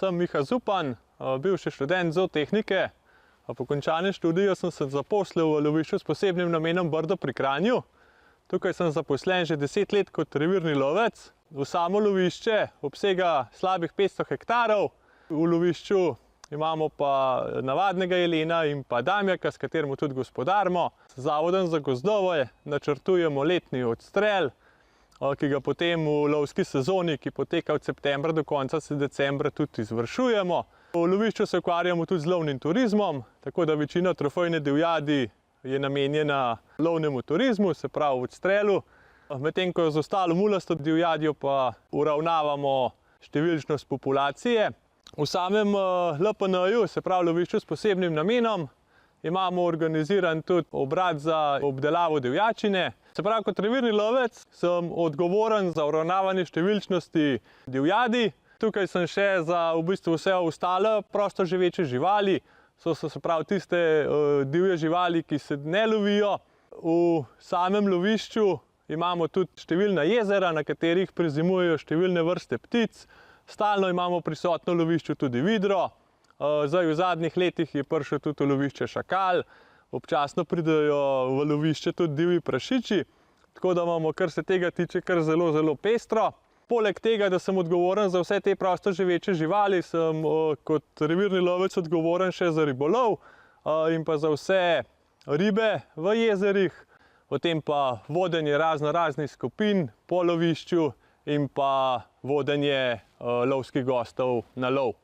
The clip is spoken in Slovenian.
sem Miha Zupan, bivši študent zootehnike. Po končanem študiju sem se zaposlil v lovišču s posebnim namenom Brdo pri Kranju. Tukaj sem zaposlen že 10 let kot revirni lovec. V samo lovišče obsega slabih 500 hektarov. V lovišču imamo pa navadnega jelena in pa damjaka, s katerim tudi gospodarimo. Z Zavodom za gozdove načrtujemo letni odstrel, ki ga potem v lovski sezoni, ki poteka od septembra do konca decembra, tudi izvršujemo. V lovišču se ukvarjamo tudi z lovnim turizmom, tako da večina trofejne divjadi je namenjena lovnemu turizmu, se pravi odstrelu. Medtem ko z ostalo mulasto divjadjo pa uravnavamo številčnost populacije. V samem LPN-ju, se pravi lovišču s posebnim namenom, imamo organiziran tudi obrat za obdelavo divjačine. Se pravi, kot revirni lovec sem odgovoren za uravnavanje številčnosti divjadi. Tukaj sem še za v bistvu vse ostale prosto živeče živali. Se pravi tiste divje živali, ki se ne lovijo. V samem lovišču imamo tudi številna jezera, na katerih prezimujejo številne vrste ptic. Stalno imamo prisotno v lovišču tudi vidro. Zdaj v zadnjih letih je prišel tudi v lovišče šakal. Občasno pridejo v lovišče tudi divji prašiči. Tako da imamo, kar se tega tiče, kar zelo pestro. Poleg tega, da sem odgovoren za vse te prosto živeče živali, sem kot revirni lovec odgovoren še za ribolov in pa za vse ribe v jezerih, potem pa vodenje raznih skupin po lovišču in pa vodenje lovskih gostov na lov.